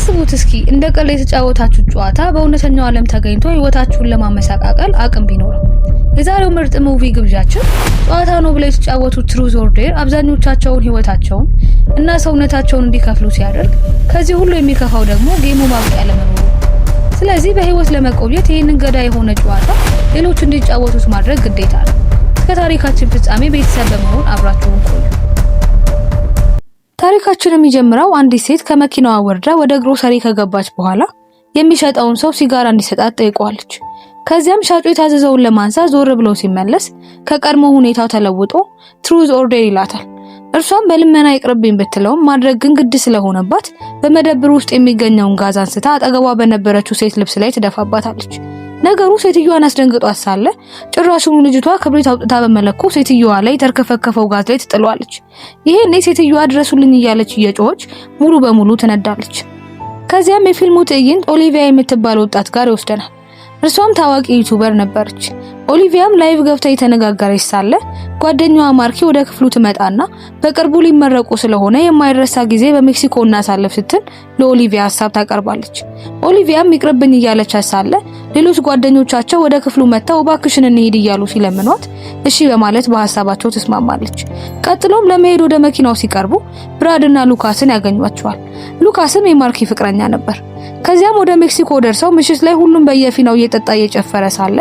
አስቡት እስኪ እንደ ቀልድ የተጫወታችሁ ጨዋታ በእውነተኛው ዓለም ተገኝቶ ህይወታችሁን ለማመሳቃቀል አቅም ቢኖረው። የዛሬው ምርጥ ሙቪ ግብዣችን ጨዋታ ነው ብለው የተጫወቱት ትሩዝ ኦር ዴር አብዛኞቻቸውን ህይወታቸውን እና ሰውነታቸውን እንዲከፍሉ ሲያደርግ ከዚህ ሁሉ የሚከፋው ደግሞ ጌሙ ማብቂያ ለመኖሩ። ስለዚህ በህይወት ለመቆየት ይህንን ገዳይ የሆነ ጨዋታ ሌሎች እንዲጫወቱት ማድረግ ግዴታ ነው። እስከ ታሪካችን ፍጻሜ ቤተሰብ በመሆን አብራችሁን ቆዩ። ታሪካችን የሚጀምረው አንዲት ሴት ከመኪናዋ ወርዳ ወደ ግሮሰሪ ከገባች በኋላ የሚሸጠውን ሰው ሲጋራ እንዲሰጣት ጠይቀዋለች። ከዚያም ሻጩ የታዘዘውን ለማንሳት ዞር ብሎ ሲመለስ ከቀድሞ ሁኔታው ተለውጦ ትሩዝ ኦር ዴር ይላታል። እርሷም በልመና ይቅርብኝ ብትለውም ማድረግ ግን ግድ ስለሆነባት በመደብር ውስጥ የሚገኘውን ጋዝ አንስታ አጠገቧ በነበረችው ሴት ልብስ ላይ ትደፋባታለች። ነገሩ ሴትዮዋን አስደንግጧት ሳለ ጭራሹኑ ልጅቷ ክብሪት አውጥታ በመለኮስ ሴትዮዋ ላይ ተርከፈከፈው ጋዝ ላይ ትጥሏለች። ይሄኔ ሴትዮዋ ድረሱልኝ እያለች እየጮኸች ሙሉ በሙሉ ትነዳለች። ከዚያም የፊልሙ ትዕይንት ኦሊቪያ የምትባል ወጣት ጋር ይወስደናል። እርሷም ታዋቂ ዩቲዩበር ነበረች። ኦሊቪያም ላይቭ ገብታ የተነጋገረች ሳለ ጓደኛዋ ማርኪ ወደ ክፍሉ ትመጣና በቅርቡ ሊመረቁ ስለሆነ የማይረሳ ጊዜ በሜክሲኮ እናሳልፍ ስትል ለኦሊቪያ ሐሳብ ታቀርባለች። ኦሊቪያም ይቅርብኝ እያለች ሳለ ሌሎች ጓደኞቻቸው ወደ ክፍሉ መጥተው እባክሽን እንሂድ እያሉ ሲለምኗት እሺ በማለት በሐሳባቸው ትስማማለች። ቀጥሎም ለመሄድ ወደ መኪናው ሲቀርቡ ብራድና ሉካስን ያገኟቸዋል። ሉካስም የማርኪ ፍቅረኛ ነበር። ከዚያም ወደ ሜክሲኮ ደርሰው ምሽት ላይ ሁሉም በየፊናው እየጠጣ እየጨፈረ ሳለ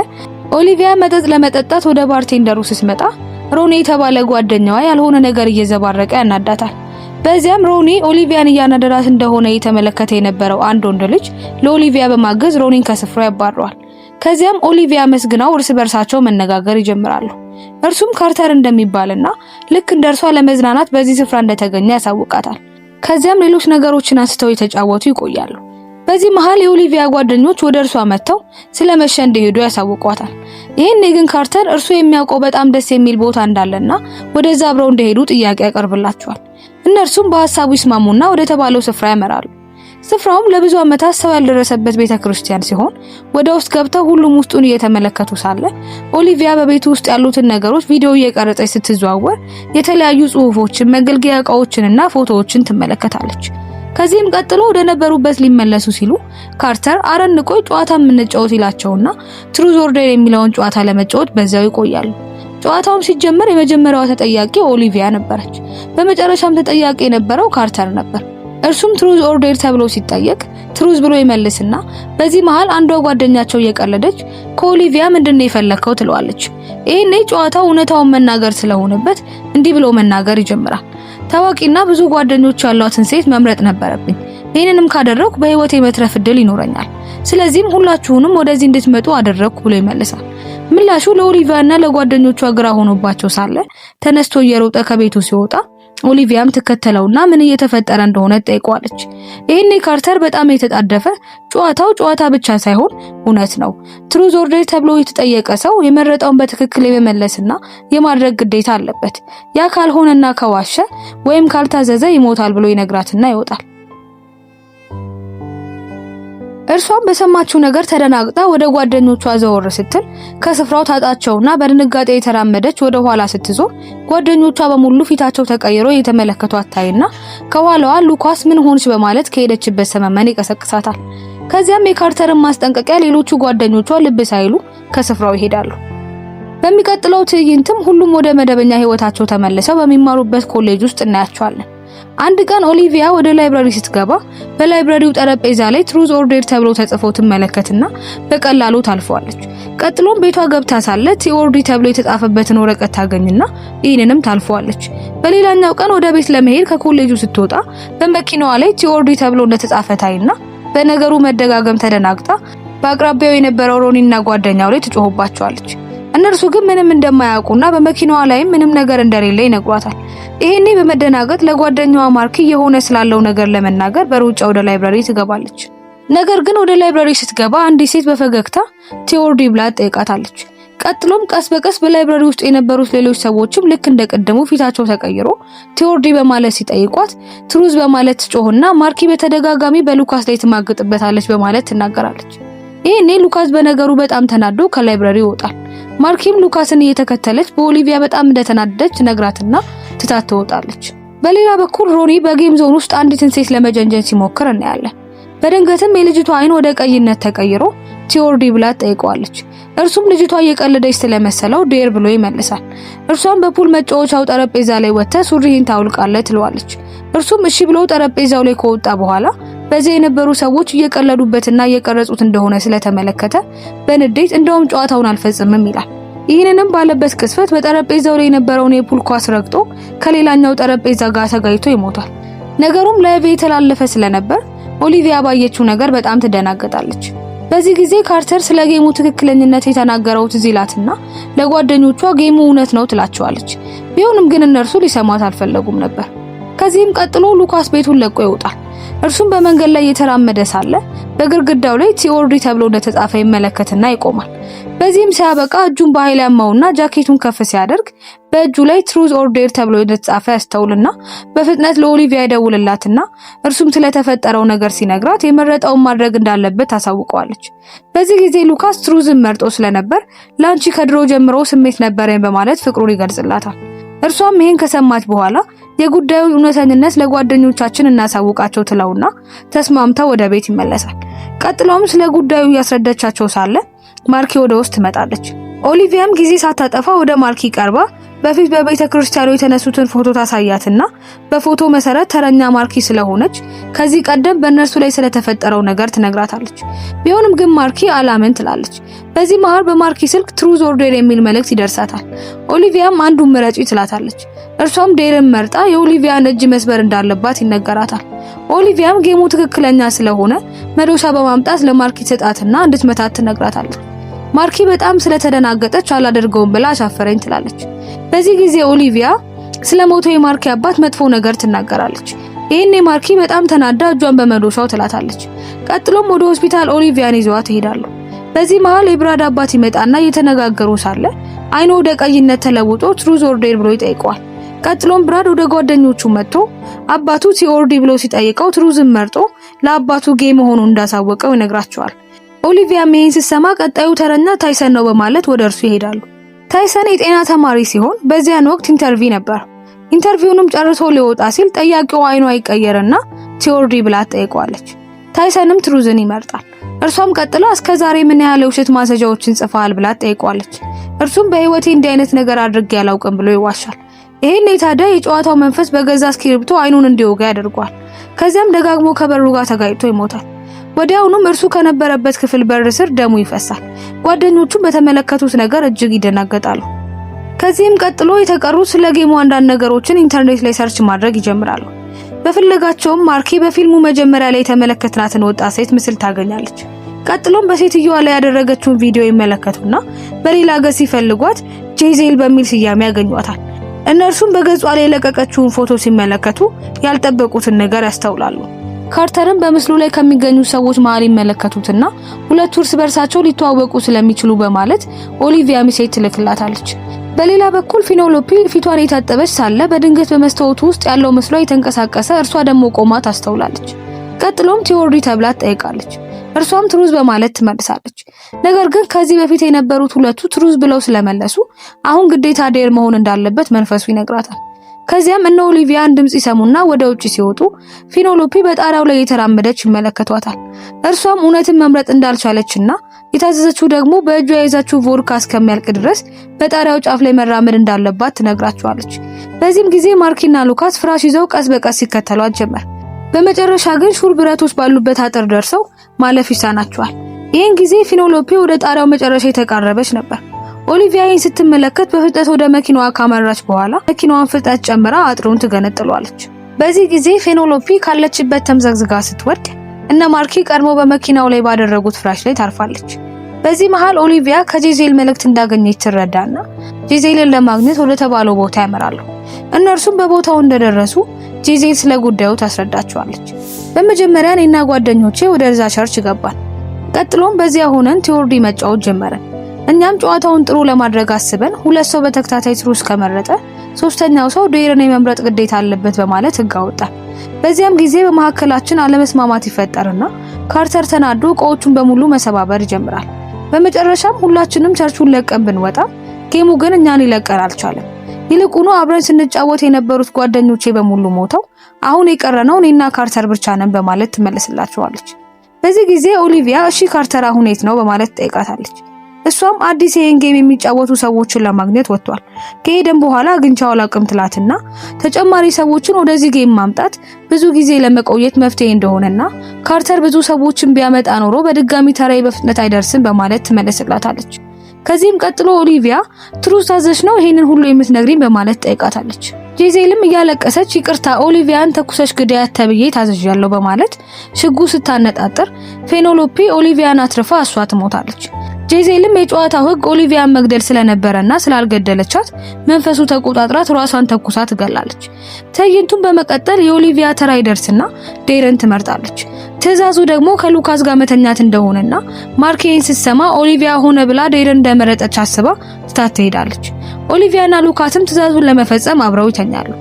ኦሊቪያ መጠጥ ለመጠጣት ወደ ባርቴንደሩ ስትመጣ ሮኒ የተባለ ጓደኛዋ ያልሆነ ነገር እየዘባረቀ ያናዳታል። በዚያም ሮኒ ኦሊቪያን እያናደራት እንደሆነ እየተመለከተ የነበረው አንድ ወንድ ልጅ ለኦሊቪያ በማገዝ ሮኒን ከስፍራው ያባረዋል። ከዚያም ኦሊቪያ መስግናው እርስ በርሳቸው መነጋገር ይጀምራሉ። እርሱም ካርተር እንደሚባልና ልክ እንደርሷ ለመዝናናት በዚህ ስፍራ እንደተገኘ ያሳውቃታል። ከዚያም ሌሎች ነገሮችን አንስተው የተጫወቱ ይቆያሉ። በዚህ መሃል የኦሊቪያ ጓደኞች ወደ እርሷ መጥተው ስለመሸ እንደሄዱ ያሳውቋታል። ይሄኔ ግን ካርተር እርሱ የሚያውቀው በጣም ደስ የሚል ቦታ እንዳለና ወደዛ አብረው እንደሄዱ ጥያቄ ያቀርብላቸዋል። እነርሱም በሐሳቡ ይስማሙና ወደ ተባለው ስፍራ ያመራሉ። ስፍራውም ለብዙ ዓመታት ሰው ያልደረሰበት ቤተክርስቲያን ሲሆን ወደ ውስጥ ገብተው ሁሉም ውስጡን እየተመለከቱ ሳለ ኦሊቪያ በቤቱ ውስጥ ያሉትን ነገሮች ቪዲዮ እየቀረጸች ስትዘዋወር የተለያዩ ጽሑፎችን፣ መገልገያ ዕቃዎችንና ፎቶዎችን ትመለከታለች። ከዚህም ቀጥሎ ወደ ነበሩበት ሊመለሱ ሲሉ ካርተር አረን ቆይ ጨዋታ የምንጫወት ይላቸውና ትሩዝ ኦር ዴር የሚለውን ጨዋታ ለመጫወት በዛው ይቆያሉ። ጨዋታውም ሲጀመር የመጀመሪያዋ ተጠያቂ ኦሊቪያ ነበረች። በመጨረሻም ተጠያቂ የነበረው ካርተር ነበር። እርሱም ትሩዝ ኦር ዴር ተብሎ ሲጠየቅ ትሩዝ ብሎ ይመልስና በዚህ መሃል አንዷ ጓደኛቸው እየቀለደች ከኦሊቪያ ምንድነው የፈለከው ትለዋለች። ይሄኔ ጨዋታው እውነታውን መናገር ስለሆነበት እንዲህ ብሎ መናገር ይጀምራል። ታዋቂና ብዙ ጓደኞች ያሏትን ሴት መምረጥ ነበረብኝ። ይሄንንም ካደረኩ በህይወቴ መትረፍ እድል ይኖረኛል። ስለዚህም ሁላችሁንም ወደዚህ እንድትመጡ አደረኩ ብሎ ይመልሳል። ምላሹ ለኦሊቪያና ለጓደኞቿ ግራ ሆኖባቸው ሳለ ተነስቶ እየሮጠ ከቤቱ ሲወጣ ኦሊቪያም ተከተለውና ምን እየተፈጠረ እንደሆነ ጠይቀዋለች። ይሄኔ ካርተር በጣም የተጣደፈ ጨዋታው ጨዋታ ብቻ ሳይሆን እውነት ነው፣ ትሩዝ ኦር ዴር ተብሎ የተጠየቀ ሰው የመረጠውን በትክክል የመመለስና የማድረግ ግዴታ አለበት። ያ ካልሆነና ከዋሸ ወይም ካልታዘዘ ይሞታል ብሎ ይነግራትና ይወጣል። እርሷም በሰማችው ነገር ተደናግጣ ወደ ጓደኞቿ ዘወር ስትል ከስፍራው ታጣቸውና በድንጋጤ የተራመደች ወደ ኋላ ስትዞር ጓደኞቿ በሙሉ ፊታቸው ተቀይሮ የተመለከቷት ታይና ከኋላዋ ሉካስ ምን ሆንሽ በማለት ከሄደችበት ሰመመን ይቀሰቅሳታል። ከዚያም የካርተርን ማስጠንቀቂያ ሌሎቹ ጓደኞቿ ልብ ሳይሉ ከስፍራው ይሄዳሉ። በሚቀጥለው ትዕይንትም ሁሉም ወደ መደበኛ ህይወታቸው ተመልሰው በሚማሩበት ኮሌጅ ውስጥ እናያቸዋለን። አንድ ቀን ኦሊቪያ ወደ ላይብራሪ ስትገባ በላይብራሪው ጠረጴዛ ላይ ትሩዝ ኦር ዴር ተብሎ ተጽፎ ትመለከትና በቀላሉ ታልፈዋለች። ቀጥሎም ቤቷ ገብታ ሳለ ቲኦርዲ ተብሎ የተጻፈበትን ወረቀት ታገኝና ይህንንም ታልፈዋለች። በሌላኛው ቀን ወደ ቤት ለመሄድ ከኮሌጁ ስትወጣ በመኪናዋ ላይ ቲኦርዲ ተብሎ እንደተጻፈ ታይና በነገሩ መደጋገም ተደናግጣ በአቅራቢያው የነበረው ሮኒና ጓደኛው ላይ ትጮህባቸዋለች። እነርሱ ግን ምንም እንደማያውቁና በመኪናዋ ላይ ምንም ነገር እንደሌለ ይነግሯታል። ይሄኔ በመደናገጥ ለጓደኛዋ ማርኪ የሆነ ስላለው ነገር ለመናገር በሩጫ ወደ ላይብራሪ ትገባለች። ነገር ግን ወደ ላይብራሪ ስትገባ አንዲት ሴት በፈገግታ ቲኦርዲ ብላ ጠይቃታለች። ቀጥሎም ቀስ በቀስ በላይብራሪ ውስጥ የነበሩት ሌሎች ሰዎችም ልክ እንደቀደሙ ፊታቸው ተቀይሮ ቲኦርዲ በማለት ሲጠይቋት ትሩዝ በማለት ትጮህና ማርኪ በተደጋጋሚ በሉካስ ላይ ትማግጥበታለች በማለት ትናገራለች። ይሄኔ ሉካስ በነገሩ በጣም ተናዶ ከላይብራሪ ይወጣል። ማርኪም ሉካስን እየተከተለች በኦሊቪያ በጣም እንደተናደደች ነግራትና ትታት ትወጣለች። በሌላ በኩል ሮኒ በጌም ዞን ውስጥ አንዲትን ሴት ለመጀንጀን ሲሞክር እናያለን። በድንገትም የልጅቷ አይን ወደ ቀይነት ተቀይሮ ቲዮርዲ ብላ ጠይቀዋለች። እርሱም ልጅቷ እየቀለደች ስለመሰለው ዴር ብሎ ይመልሳል። እርሷም በፑል መጫወቻው ጠረጴዛ ላይ ወጥተህ ሱሪህን ታውልቃለህ ትለዋለች። እርሱም እሺ ብሎ ጠረጴዛው ላይ ከወጣ በኋላ በዚያ የነበሩ ሰዎች እየቀለዱበትና እየቀረጹት እንደሆነ ስለተመለከተ በንዴት እንደውም ጨዋታውን አልፈጽምም ይላል። ይህንንም ባለበት ቅስፈት በጠረጴዛው ላይ የነበረውን የፑል ኳስ ረግጦ ከሌላኛው ጠረጴዛ ጋር ተጋጭቶ ይሞታል። ነገሩም ላይቭ የተላለፈ ስለነበር ኦሊቪያ ባየችው ነገር በጣም ትደናገጣለች። በዚህ ጊዜ ካርተር ስለ ጌሙ ትክክለኝነት የተናገረው ትዝ ይላትና ለጓደኞቿ ጌሙ እውነት ነው ትላቸዋለች። ቢሆንም ግን እነርሱ ሊሰማት አልፈለጉም ነበር። ከዚህም ቀጥሎ ሉካስ ቤቱን ለቆ ይወጣል። እርሱም በመንገድ ላይ እየተራመደ ሳለ በግድግዳው ላይ ቲዮርዲ ተብሎ እንደተጻፈ ይመለከትና ይቆማል። በዚህም ሲያበቃ እጁን በኃይል ያማውና ጃኬቱን ከፍ ሲያደርግ በእጁ ላይ ትሩዝ ኦር ዴር ተብሎ እንደተጻፈ ያስተውልና በፍጥነት ለኦሊቪያ ይደውልላትና እርሱም ስለተፈጠረው ነገር ሲነግራት የመረጠውን ማድረግ እንዳለበት ታሳውቀዋለች። በዚህ ጊዜ ሉካስ ትሩዝን መርጦ ስለነበር ላንቺ ከድሮ ጀምሮ ስሜት ነበረኝ በማለት ፍቅሩን ይገልጽላታል። እርሷም ይሄን ከሰማች በኋላ የጉዳዩን እውነተኝነት ለጓደኞቻችን እናሳውቃቸው ትለውና ተስማምታ ወደ ቤት ይመለሳል። ቀጥሎም ስለ ጉዳዩ ያስረዳቻቸው ሳለ ማርኪ ወደ ውስጥ ትመጣለች። ኦሊቪያም ጊዜ ሳታጠፋ ወደ ማርኪ ቀርባ በፊት በቤተ ክርስቲያኑ የተነሱትን ፎቶ ታሳያትና በፎቶ መሰረት ተረኛ ማርኪ ስለሆነች ከዚህ ቀደም በእነርሱ ላይ ስለተፈጠረው ነገር ትነግራታለች። ቢሆንም ግን ማርኪ አላምን ትላለች። በዚህ መሃል በማርኪ ስልክ ትሩዝ ኦር ዴር የሚል መልእክት ይደርሳታል። ኦሊቪያም አንዱን ምረጪ ትላታለች። እርሷም ዴርን መርጣ የኦሊቪያን እጅ መስበር እንዳለባት ይነገራታል። ኦሊቪያም ጌሙ ትክክለኛ ስለሆነ መዶሻ በማምጣት ለማርኪ ትሰጣትና እንድትመታት ትነግራታለች። ማርኪ በጣም ስለተደናገጠች አላደርገውም ብላ አሻፈረኝ ትላለች። በዚህ ጊዜ ኦሊቪያ ስለሞተው የማርኪ አባት መጥፎ ነገር ትናገራለች። ይሄኔ ማርኪ በጣም ተናዳ እጇን በመዶሻው ትላታለች። ቀጥሎም ወደ ሆስፒታል ኦሊቪያን ይዘዋት ይሄዳሉ። በዚህ መሃል የብራድ አባት ይመጣና እየተነጋገሩ ሳለ አይኑ ወደ ቀይነት ተለውጦ ትሩዝ ኦር ዴር ብሎ ይጠይቀዋል። ቀጥሎም ብራድ ወደ ጓደኞቹ መጥቶ አባቱ ቲኦርዲ ብሎ ሲጠይቀው ትሩዝን መርጦ ለአባቱ ጌ መሆኑን እንዳሳወቀው ይነግራቸዋል። ኦሊቪያ ይህን ስትሰማ ቀጣዩ ተረኛ ታይሰን ነው በማለት ወደ እርሱ ይሄዳሉ። ታይሰን የጤና ተማሪ ሲሆን በዚያን ወቅት ኢንተርቪው ነበር። ኢንተርቪውንም ጨርሶ ሊወጣ ሲል ጠያቂው አይኗ ይቀየርና ቲኦርዲ ብላ ትጠይቀዋለች። ታይሰንም ትሩዝን ይመርጣል። እርሷም ቀጥላ እስከዛሬ ምን ያህል የውሸት ማስረጃዎችን ጽፈሃል ብላ ትጠይቀዋለች። እርሱም በህይወቴ እንዲህ አይነት ነገር አድርጌ ያላውቅም ብሎ ይዋሻል። ይሄን ታዲያ የጨዋታው መንፈስ በገዛ እስክሪፕቶ አይኑን እንዲወጋ ያደርገዋል። ከዚያም ደጋግሞ ከበሩ ጋር ተጋጭቶ ይሞታል። ወዲያውኑም እርሱ ከነበረበት ክፍል በር ስር ደሙ ይፈሳል። ጓደኞቹም በተመለከቱት ነገር እጅግ ይደናገጣሉ። ከዚህም ቀጥሎ የተቀሩት ስለ ጌሙ አንዳንድ ነገሮችን ኢንተርኔት ላይ ሰርች ማድረግ ይጀምራሉ። በፍለጋቸውም ማርኪ በፊልሙ መጀመሪያ ላይ የተመለከትናትን ወጣት ሴት ምስል ታገኛለች። ቀጥሎም በሴትየዋ ላይ ያደረገችውን ቪዲዮ ይመለከቱና በሌላ ገጽ ሲፈልጓት ጄዜል በሚል ስያሜ ያገኟታል። እነርሱም በገጿ ላይ የለቀቀችውን ፎቶ ሲመለከቱ ያልጠበቁትን ነገር ያስተውላሉ። ካርተርን በምስሉ ላይ ከሚገኙ ሰዎች መሃል ይመለከቱትና ሁለቱ እርስ በርሳቸው ሊተዋወቁ ስለሚችሉ በማለት ኦሊቪያ ሜሴጅ ትልክላታለች። በሌላ በኩል ፊኖሎፒ ፊቷን የታጠበች ሳለ በድንገት በመስታወቱ ውስጥ ያለው ምስሏ የተንቀሳቀሰ እርሷ ደግሞ ቆማ ታስተውላለች። ቀጥሎም ቲኦርዲ ተብላ ትጠይቃለች። እርሷም ትሩዝ በማለት ትመልሳለች። ነገር ግን ከዚህ በፊት የነበሩት ሁለቱ ትሩዝ ብለው ስለመለሱ አሁን ግዴታ ዴር መሆን እንዳለበት መንፈሱ ይነግራታል። ከዚያም እነ ኦሊቪያን ድምጽ ይሰሙና ወደ ውጪ ሲወጡ ፊኖሎፒ በጣሪያው ላይ የተራመደች ይመለከቷታል። እርሷም እውነትን መምረጥ እንዳልቻለችና የታዘዘችው ደግሞ በእጇ የያዘችው ቮድካ እስከሚያልቅ ድረስ በጣሪያው ጫፍ ላይ መራመድ እንዳለባት ትነግራቸዋለች። በዚህም ጊዜ ማርኪና ሉካስ ፍራሽ ይዘው ቀስ በቀስ ሲከተሏት ጀመር። በመጨረሻ ግን ሹል ብረቶች ባሉበት አጥር ደርሰው ማለፍ ይሳናቸዋል። ይህን ጊዜ ፊኖሎፒ ወደ ጣሪያው መጨረሻ የተቃረበች ነበር። ኦሊቪያ ይህን ስትመለከት በፍጥነት ወደ መኪናዋ ካመራች በኋላ መኪናዋን ፍጥነት ጨምራ አጥሩን ትገነጥሏለች። በዚህ ጊዜ ፊኖሎፒ ካለችበት ተምዘግዝጋ ስትወድቅ እነ ማርኪ ቀድሞ በመኪናው ላይ ባደረጉት ፍራሽ ላይ ታርፋለች። በዚህ መሃል ኦሊቪያ ከጄዜል መልእክት እንዳገኘች ትረዳና ጄዜልን ለማግኘት ወደ ተባለው ቦታ ያመራሉ። እነርሱም በቦታው እንደደረሱ ጄዜል ስለ ጉዳዩ ታስረዳቸዋለች። በመጀመሪያ እኔና ጓደኞቼ ወደ እዛ ቸርች ገባን። ቀጥሎም በዚያ ሆነን ቲኦርዲ መጫወት ጀመረን። እኛም ጨዋታውን ጥሩ ለማድረግ አስበን ሁለት ሰው በተከታታይ ትሩዝ ከመረጠ ሶስተኛው ሰው ዴርን የመምረጥ ግዴታ አለበት በማለት ህግ አወጣን። በዚያም ጊዜ በመካከላችን አለመስማማት ይፈጠርና ካርተር ተናዶ እቃዎቹን በሙሉ መሰባበር ይጀምራል። በመጨረሻም ሁላችንም ቸርቹን ለቀን ብንወጣ ጌሙ ግን እኛን ሊለቀን አልቻለም። ይልቁኑ አብረን ስንጫወት የነበሩት ጓደኞቼ በሙሉ ሞተው አሁን የቀረነው እኔና ካርተር ብቻ ነን በማለት ትመልስላቸዋለች። በዚህ ጊዜ ኦሊቪያ እሺ ካርተር አሁን የት ነው በማለት ጠይቃታለች። እሷም አዲስ ይሄን ጌም የሚጫወቱ ሰዎችን ለማግኘት ወጥቷል፣ ከሄደን በኋላ አግኝቻው አላውቅም ትላትና ተጨማሪ ሰዎችን ወደዚህ ጌም ማምጣት ብዙ ጊዜ ለመቆየት መፍትሄ እንደሆነና ካርተር ብዙ ሰዎችን ቢያመጣ ኖሮ በድጋሚ ተራይ በፍጥነት አይደርስም በማለት ትመለስላታለች። ከዚህም ቀጥሎ ኦሊቪያ ትሩዝ ታዘሽ ነው ይሄንን ሁሉ የምትነግሪኝ በማለት ጠይቃታለች። ጄዜልም እያለቀሰች ይቅርታ ኦሊቪያን ተኩሰሽ ግዳያት ተብዬ ታዘዣለሁ በማለት ሽጉ ስታነጣጥር ፌኔሎፔ ኦሊቪያን አትርፋ እሷ ትሞታለች። ጄዜልም የጨዋታው ህግ ኦሊቪያን መግደል ስለነበረና ስላልገደለቻት መንፈሱ ተቆጣጥራት ራሷን ተኩሳ ትገላለች። ትዕይንቱን በመቀጠል የኦሊቪያ ተራ ይደርስና ዴረን ትመርጣለች። ትዕዛዙ ደግሞ ከሉካስ ጋር መተኛት እንደሆነና ማርኬን ስትሰማ ኦሊቪያ ሆነ ብላ ዴረን እንደመረጠች አስባ ትታት ትሄዳለች። ኦሊቪያና ሉካስም ትዕዛዙን ለመፈጸም አብረው ይተኛሉ።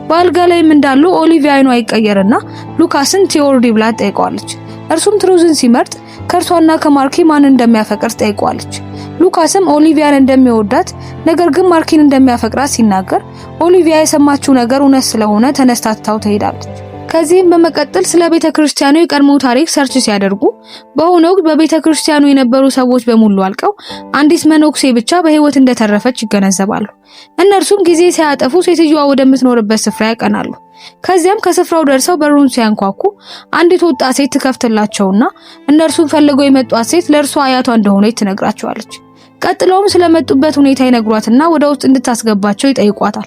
በአልጋ ላይም እንዳሉ ኦሊቪያ አይኗ ይቀየርና ሉካስን ቲዮርዲ ብላ ጠይቀዋለች። እርሱም ትሩዝን ሲመርጥ ከርሷና ከማርኪ ማን እንደሚያፈቅር ጠይቋለች። ሉካስም ኦሊቪያን እንደሚወዳት ነገር ግን ማርኪን እንደሚያፈቅራት ሲናገር ኦሊቪያ የሰማችው ነገር እውነት ስለሆነ ተነስታታው ትሄዳለች። ከዚህም በመቀጠል ስለ ቤተክርስቲያኑ የቀድሞ ታሪክ ሰርች ሲያደርጉ በአሁኑ ወቅት በቤተክርስቲያኑ የነበሩ ሰዎች በሙሉ አልቀው አንዲት መነኩሴ ብቻ በህይወት እንደተረፈች ይገነዘባሉ። እነርሱም ጊዜ ሲያጠፉ ሴትዮዋ ወደምትኖርበት ስፍራ ያቀናሉ። ከዚያም ከስፍራው ደርሰው በሩን ሲያንኳኩ አንዲት ወጣት ሴት ትከፍትላቸውና እነርሱም ፈልገው የመጧት ሴት ለእርሷ አያቷ እንደሆነች ትነግራቸዋለች። ቀጥለውም ስለመጡበት ሁኔታ ይነግሯትና ወደ ውስጥ እንድታስገባቸው ይጠይቋታል።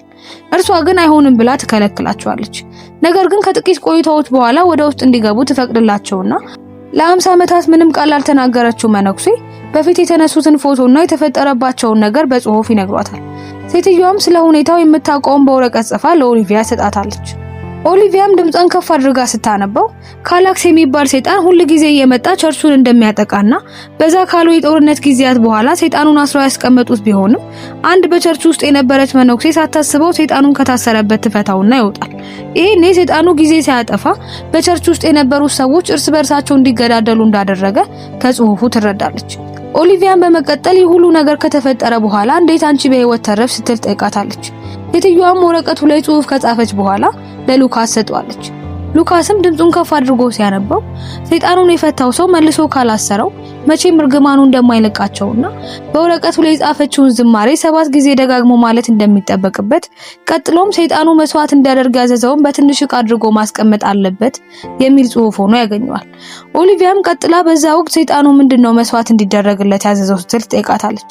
እርሷ ግን አይሆንም ብላ ትከለክላቸዋለች። ነገር ግን ከጥቂት ቆይታዎች በኋላ ወደ ውስጥ እንዲገቡ ትፈቅድላቸውና ለ50 ዓመታት ምንም ቃል ያልተናገረችው መነኩሴ በፊት የተነሱትን ፎቶና የተፈጠረባቸውን ነገር በጽሑፍ ይነግሯታል። ሴትዮዋም ስለ ሁኔታው የምታውቀውን በወረቀት ጽፋ ለኦሊቪያ ሰጣታለች። ኦሊቪያም ድምጿን ከፍ አድርጋ ስታነበው ካላክስ የሚባል ሰይጣን ሁሉ ጊዜ እየመጣ ቸርቹን እንደሚያጠቃና በዛ ካሉ የጦርነት ጊዜያት በኋላ ሰይጣኑን አስረው ያስቀመጡት ቢሆንም አንድ በቸርቹ ውስጥ የነበረች መነኩሴ ሳታስበው ሰይጣኑን ከታሰረበት ትፈታውና ይወጣል። ይሄኔ ሰይጣኑ ጊዜ ሲያጠፋ በቸርቹ ውስጥ የነበሩት ሰዎች እርስ በርሳቸው እንዲገዳደሉ እንዳደረገ ከጽሑፉ ትረዳለች። ኦሊቪያን በመቀጠል ሁሉ ነገር ከተፈጠረ በኋላ እንዴት አንቺ በህይወት ተረፍ ስትል ጠይቃታለች። ሴትዮዋም ወረቀቱ ላይ ጽሑፍ ከጻፈች በኋላ ለሉካስ ሰጥቷለች። ሉካስም ድምጹን ከፍ አድርጎ ሲያነበው ሰይጣኑን የፈታው ሰው መልሶ ካላሰረው መቼም እርግማኑ እንደማይለቃቸውና በወረቀቱ ላይ የጻፈችውን ዝማሬ 7 ጊዜ ደጋግሞ ማለት እንደሚጠበቅበት ቀጥሎም ሰይጣኑ መስዋዕት እንዲያደርግ ያዘዘውን በትንሽ ዕቃ አድርጎ ማስቀመጥ አለበት የሚል ጽሑፍ ሆኖ ያገኘዋል። ኦሊቪያም ቀጥላ በዛ ወቅት ሰይጣኑ ምንድነው መስዋዕት እንዲደረግለት ያዘዘው ስትል ጠይቃታለች።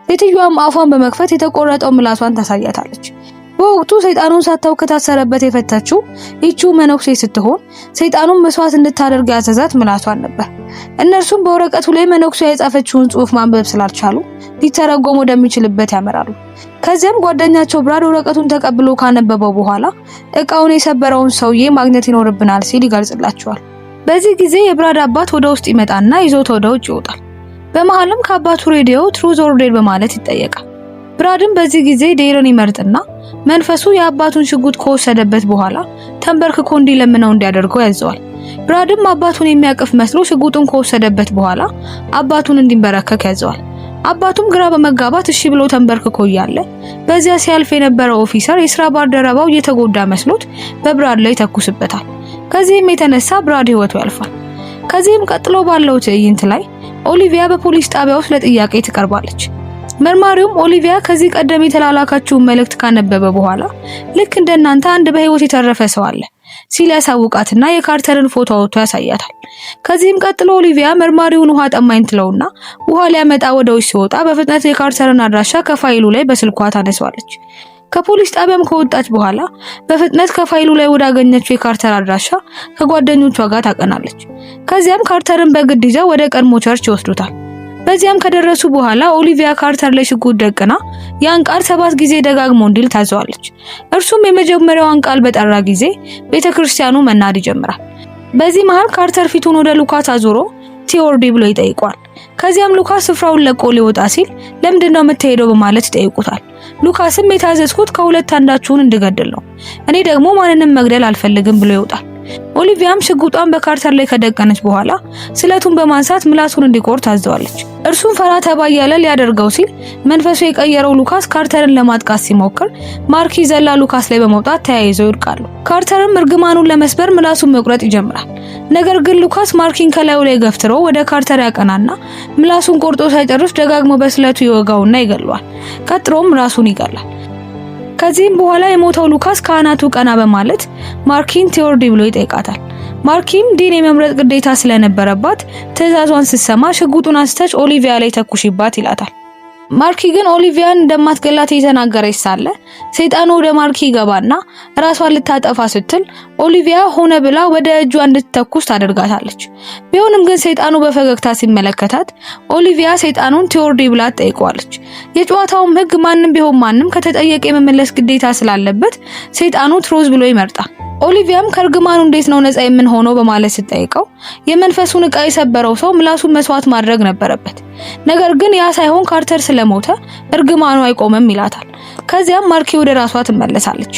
ሴትዮዋም አፏን በመክፈት የተቆረጠው ምላሷን ታሳያታለች። በወቅቱ ሰይጣኑን ሳታው ከታሰረበት የፈታችው ይቺው መነኩሴ ስትሆን ሰይጣኑን መስዋዕት እንድታደርግ ያዘዛት ምላሷን ነበር። እነርሱም በወረቀቱ ላይ መነኩሴ የጻፈችውን ጽሑፍ ማንበብ ስላልቻሉ ሊተረጎም ወደሚችልበት ያመራሉ። ከዚያም ጓደኛቸው ብራድ ወረቀቱን ተቀብሎ ካነበበው በኋላ እቃውን የሰበረውን ሰውዬ ማግኘት ይኖርብናል ሲል ይገልጽላቸዋል። በዚህ ጊዜ የብራድ አባት ወደ ውስጥ ይመጣና ይዞት ወደ ውጭ ይወጣል። በመሃልም ከአባቱ ሬዲዮ ትሩዝ ኦር ዴር በማለት ይጠየቃል። ብራድም በዚህ ጊዜ ዴረን ይመርጥና መንፈሱ የአባቱን ሽጉጥ ከወሰደበት በኋላ ተንበርክኮ እንዲለምነው እንዲያደርገው ያዘዋል። ብራድም አባቱን የሚያቅፍ መስሎ ሽጉጡን ከወሰደበት በኋላ አባቱን እንዲንበረከክ ያዘዋል። አባቱም ግራ በመጋባት እሺ ብሎ ተንበርክኮ እያለ በዚያ ሲያልፍ የነበረው ኦፊሰር የሥራ ባልደረባው እየተጎዳ መስሎት በብራድ ላይ ተኩስበታል። ከዚህም የተነሳ ብራድ ህይወቱ ያልፋል። ከዚህም ቀጥሎ ባለው ትዕይንት ላይ ኦሊቪያ በፖሊስ ጣቢያ ውስጥ ለጥያቄ ትቀርባለች። መርማሪውም ኦሊቪያ ከዚህ ቀደም የተላላካችውን መልእክት ካነበበ በኋላ ልክ እንደናንተ አንድ በህይወት የተረፈ ሰው አለ ሲል ያሳውቃትና የካርተርን ፎቶ አውጥቶ ያሳያታል። ከዚህም ቀጥሎ ኦሊቪያ መርማሪውን ውሃ ጠማኝ ትለውና ውሃ ሊያመጣ ወደ ውጭ ሲወጣ በፍጥነት የካርተርን አድራሻ ከፋይሉ ላይ በስልኳ ታነሳዋለች። ከፖሊስ ጣቢያም ከወጣች በኋላ በፍጥነት ከፋይሉ ላይ ወዳገኘችው የካርተር አድራሻ ከጓደኞቿ ጋር ታቀናለች። ከዚያም ካርተርን በግድ ይዘው ወደ ቀድሞ ቸርች ይወስዱታል። በዚያም ከደረሱ በኋላ ኦሊቪያ ካርተር ላይ ሽጉጥ ደቅና ያን ቃል 7 ጊዜ ደጋግሞ እንዲል ታዘዋለች። እርሱም የመጀመሪያውን ቃል በጠራ ጊዜ ቤተክርስቲያኑ መናድ ይጀምራል። በዚህ መሃል ካርተር ፊቱን ወደ ሉካስ አዙሮ ቲዮርዲ ብሎ ይጠይቋል። ከዚያም ሉካስ ስፍራውን ለቆ ሊወጣ ሲል ለምንድነው የምትሄደው በማለት ይጠይቁታል። ሉካስም የታዘዝኩት ከሁለት አንዳችሁን እንድገድል ነው፣ እኔ ደግሞ ማንንም መግደል አልፈልግም ብሎ ይወጣል። ኦሊቪያም ሽጉጧን በካርተር ላይ ከደቀነች በኋላ ስለቱን በማንሳት ምላሱን እንዲቆርጥ ታዘዋለች። እርሱም ፈራ ተባ እያለ ሊያደርገው ሲል መንፈሱ የቀየረው ሉካስ ካርተርን ለማጥቃት ሲሞክር ማርኪ ዘላ ሉካስ ላይ በመውጣት ተያይዘው ይወድቃሉ። ካርተርም እርግማኑን ለመስበር ምላሱን መቁረጥ ይጀምራል። ነገር ግን ሉካስ ማርኪን ከላዩ ላይ ገፍትሮ ወደ ካርተር ያቀናና ምላሱን ቆርጦ ሳይጨርስ ደጋግሞ በስለቱ ይወጋውና ይገለዋል። ቀጥሎም ራሱን ይገላል። ከዚህም በኋላ የሞተው ሉካስ ከአናቱ ቀና በማለት ማርኪን ቴዎርዲ ብሎ ይጠይቃታል። ማርኪም ዲን የመምረጥ ግዴታ ስለነበረባት ትዕዛዟን ስትሰማ ሽጉጡን አንስተሽ ኦሊቪያ ላይ ተኩሽባት ይላታል። ማርኪ ግን ኦሊቪያን እንደማትገላት እየተናገረች ሳለ ሰይጣኑ ወደ ማርኪ ይገባና ራሷን ልታጠፋ ስትል ኦሊቪያ ሆነ ብላ ወደ እጇ እንድትተኩስ ታደርጋታለች። ቢሆንም ግን ሰይጣኑ በፈገግታ ሲመለከታት ኦሊቪያ ሰይጣኑን ቴዎርዲ ብላ ትጠይቀዋለች። የጨዋታውም ሕግ ማንም ቢሆን ማንም ከተጠየቀ የመመለስ ግዴታ ስላለበት ሰይጣኑ ትሮዝ ብሎ ይመርጣል። ኦሊቪያም ከርግማኑ እንዴት ነው ነፃ የምንሆነው በማለት ስትጠይቀው የመንፈሱን ዕቃ የሰበረው ሰው ምላሱን መስዋዕት ማድረግ ነበረበት። ነገር ግን ያ ሳይሆን ካርተር ስለሞተ እርግማኑ አይቆምም ይላታል። ከዚያም ማርኪ ወደ ራሷ ትመለሳለች።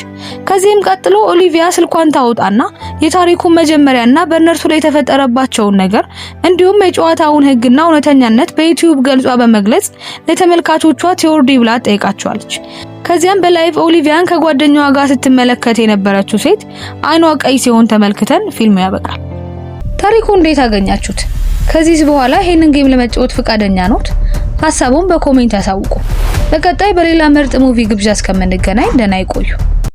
ከዚህም ቀጥሎ ኦሊቪያ ስልኳን ታወጣና የታሪኩን መጀመሪያና በእነርሱ ላይ የተፈጠረባቸውን ነገር እንዲሁም የጨዋታውን ሕግና እውነተኛነት በዩቲዩብ ገልጿ በመግለጽ ለተመልካቾቿ ቴዎርዲ ብላ ጠይቃቸዋለች። ከዚያም በላይቭ ኦሊቪያን ከጓደኛዋ ጋር ስትመለከት የነበረችው ሴት አይኗ ቀይ ሲሆን ተመልክተን ፊልሙ ያበቃል። ታሪኩ እንዴት አገኛችሁት? ከዚህ በኋላ ይሄንን ጌም ለመጫወት ፈቃደኛ ኖት? ሐሳቡን በኮሜንት ያሳውቁ። በቀጣይ በሌላ ምርጥ ሙቪ ግብዣ እስከምንገናኝ ደህና ይቆዩ።